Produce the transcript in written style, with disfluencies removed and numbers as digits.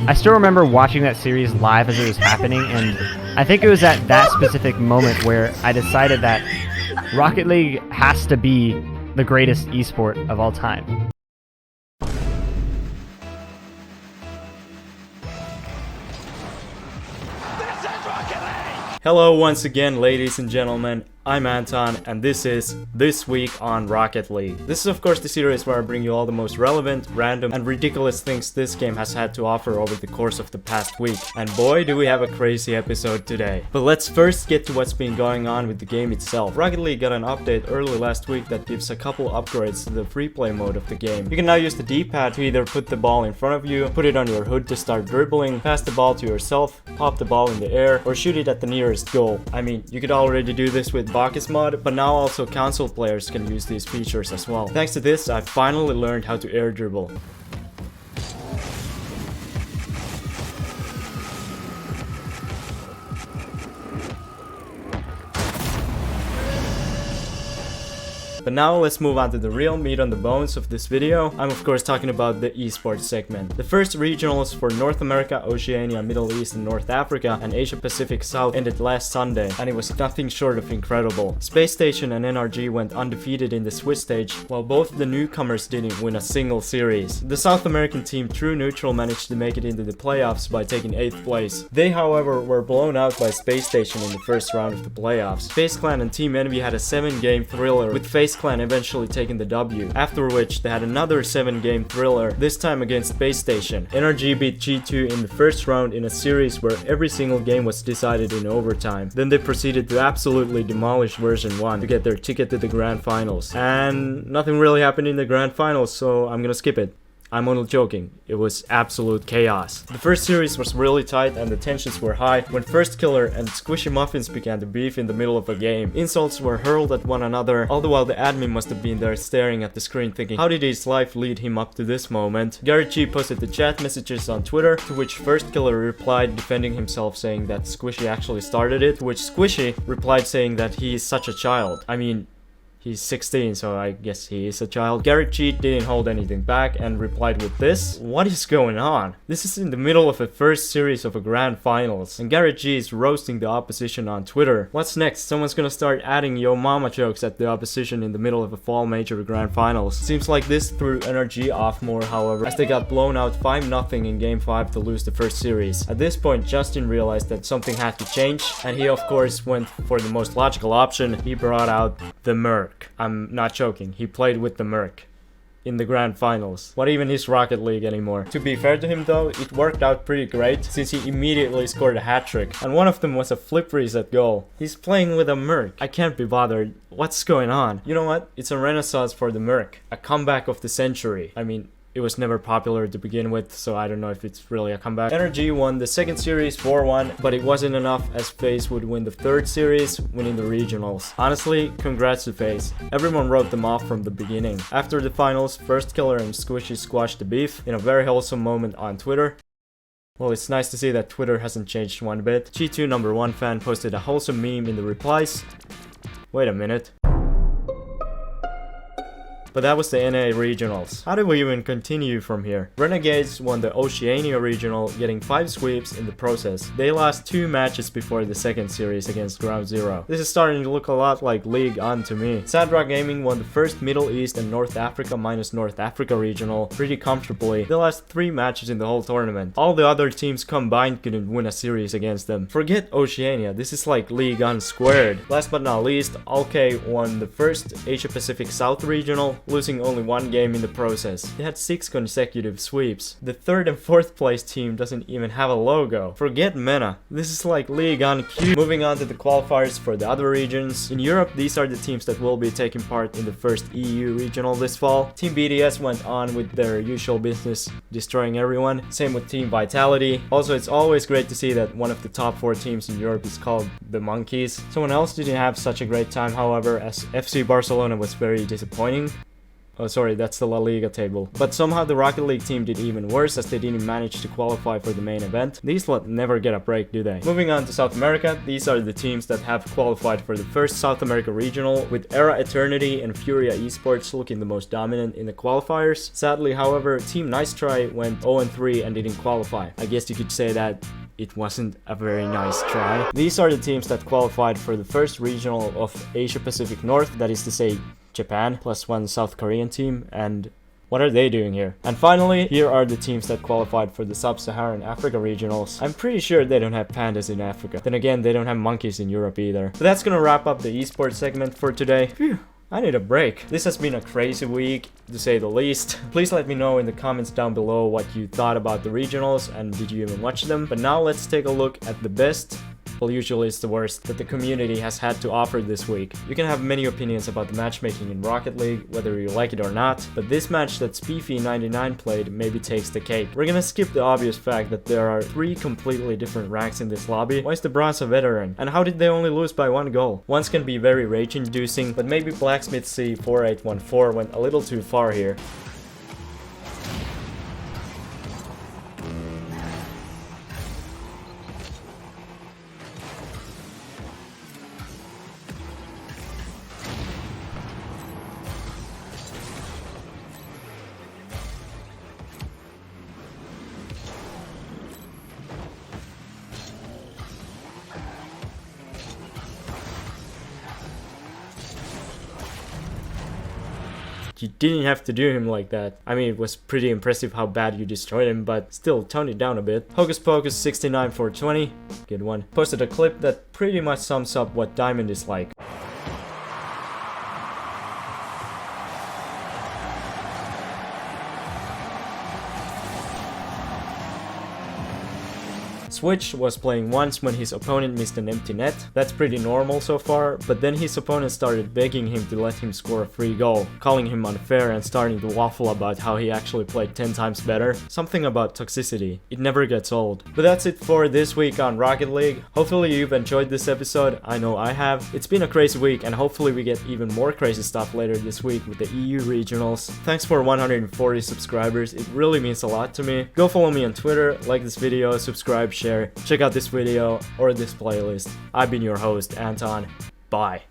I still remember watching that series live as it was happening, and I think it was at that specific moment where I decided that Rocket League has to be the greatest esport of all time. Hello once again, ladies and gentlemen. I'm Anton, and this is This Week on Rocket League. This is of course the series where I bring you all the most relevant, random, and ridiculous things this game has had to offer over the course of the past week. And boy, do we have a crazy episode today. But let's first get to what's been going on with the game itself. Rocket League got an update early last week that gives a couple upgrades to the free play mode of the game. You can now use the D-pad to either put the ball in front of you, put it on your hood to start dribbling, pass the ball to yourself, pop the ball in the air, or shoot it at the nearest goal. I mean, you could already do this with Bacchus mod, but now also console players can use these features as well. Thanks to this, I finally learned how to air dribble. But now let's move on to the real meat on the bones of this video. I'm of course talking about the esports segment. The first regionals for North America, Oceania, Middle East and North Africa and Asia Pacific South ended last Sunday, and it was nothing short of incredible. Space Station and NRG went undefeated in the Swiss stage, while both the newcomers didn't win a single series. The South American team True Neutral managed to make it into the playoffs by taking 8th place. They however were blown out by Space Station in the first round of the playoffs. FaZe Clan and Team Envy had a 7-game thriller, with FaZe Clan eventually taking the W, after which they had another 7-game thriller, this time against Space Station. NRG beat G2 in the first round in a series where every single game was decided in overtime. Then they proceeded to absolutely demolish version 1 to get their ticket to the grand finals. And nothing really happened in the grand finals, so I'm gonna skip it. I'm only joking, it was absolute chaos. The first series was really tight and the tensions were high when Firstkiller and SquishyMuffinz began to beef in the middle of a game. Insults were hurled at one another, all the while the admin must have been there staring at the screen thinking, how did his life lead him up to this moment? GarrettG posted the chat messages on Twitter, to which Firstkiller replied defending himself saying that Squishy actually started it, to which Squishy replied saying that he is such a child. I mean, he's 16, so I guess he is a child. GarrettG didn't hold anything back and replied with this. What is going on? This is in the middle of a first series of a grand finals, and GarrettG is roasting the opposition on Twitter. What's next? Someone's gonna start adding yo mama jokes at the opposition in the middle of a fall major grand finals. Seems like this threw NRG off more, however, as they got blown out 5-0 in game 5 to lose the first series. At this point, Justin realized that something had to change, and he of course went for the most logical option. He brought out the Merc. I'm not joking, he played with the Merc in the grand finals. What even is Rocket League anymore? To be fair to him though, it worked out pretty great since he immediately scored a hat-trick, and one of them was a flip reset goal. He's playing with a Merc. I can't be bothered. What's going on? You know what? It's a renaissance for the Merc. A comeback of the century. I mean, it was never popular to begin with, so I don't know if it's really a comeback. NRG won the second series 4-1, but it wasn't enough as FaZe would win the third series, winning the regionals. Honestly, congrats to FaZe. Everyone wrote them off from the beginning. After the finals, Firstkiller and Squishy squashed the beef in a very wholesome moment on Twitter. Well, it's nice to see that Twitter hasn't changed one bit. G2 #1 fan posted a wholesome meme in the replies. Wait a minute. But that was the NA regionals. How do we even continue from here? Renegades won the Oceania regional, getting 5 sweeps in the process. They lost 2 matches before the second series against Ground Zero. This is starting to look a lot like League On to me. Sandrock Gaming won the first Middle East and North Africa minus North Africa regional pretty comfortably. They lost 3 matches in the whole tournament. All the other teams combined couldn't win a series against them. Forget Oceania, this is like League On squared. Last but not least, Alke won the first Asia Pacific South regional, losing only 1 game in the process. They had 6 consecutive sweeps. The 3rd and 4th place team doesn't even have a logo. Forget MENA. This is like League On Q. Moving on to the qualifiers for the other regions. In Europe, these are the teams that will be taking part in the first EU regional this fall. Team BDS went on with their usual business, destroying everyone. Same with Team Vitality. Also, it's always great to see that one of the top 4 teams in Europe is called the Monkeys. Someone else didn't have such a great time, however, as FC Barcelona was very disappointing. Oh, sorry, that's the La Liga table. But somehow the Rocket League team did even worse as they didn't manage to qualify for the main event. These lot never get a break, do they? Moving on to South America, these are the teams that have qualified for the first South America regional, with Era Eternity and Furia Esports looking the most dominant in the qualifiers. Sadly, however, Team Nice Try went 0-3 and didn't qualify. I guess you could say that it wasn't a very nice try. These are the teams that qualified for the first regional of Asia Pacific North, that is to say Japan plus one South Korean team, and what are they doing here? And finally, here are the teams that qualified for the Sub-Saharan Africa regionals. I'm pretty sure they don't have pandas in Africa. Then again, they don't have monkeys in Europe either. But that's gonna wrap up the esports segment for today. Phew. I need a break. This has been a crazy week, to say the least. Please let me know in the comments down below what you thought about the regionals and did you even watch them. But now let's take a look at the best, well, usually it's the worst, that the community has had to offer this week. You can have many opinions about the matchmaking in Rocket League, whether you like it or not, but this match that Spiffy99 played maybe takes the cake. We're gonna skip the obvious fact that there are 3 completely different ranks in this lobby. Why is the bronze a veteran? And how did they only lose by 1 goal? Ones can be very rage-inducing, but maybe Blacksmith C4814 went a little too far here. You didn't have to do him like that. I mean, it was pretty impressive how bad you destroyed him, but still, tone it down a bit. Hocus Pocus 69420, good one. Posted a clip that pretty much sums up what Diamond is like. Switch was playing once when his opponent missed an empty net. That's pretty normal so far, but then his opponent started begging him to let him score a free goal, calling him unfair and starting to waffle about how he actually played 10 times better. Something about toxicity. It never gets old. But that's it for this week on Rocket League. Hopefully you've enjoyed this episode. I know I have. It's been a crazy week and hopefully we get even more crazy stuff later this week with the EU regionals. Thanks for 140 subscribers. It really means a lot to me. Go follow me on Twitter, like this video, subscribe, share. Check out this video or this playlist. I've been your host, Anton. Bye.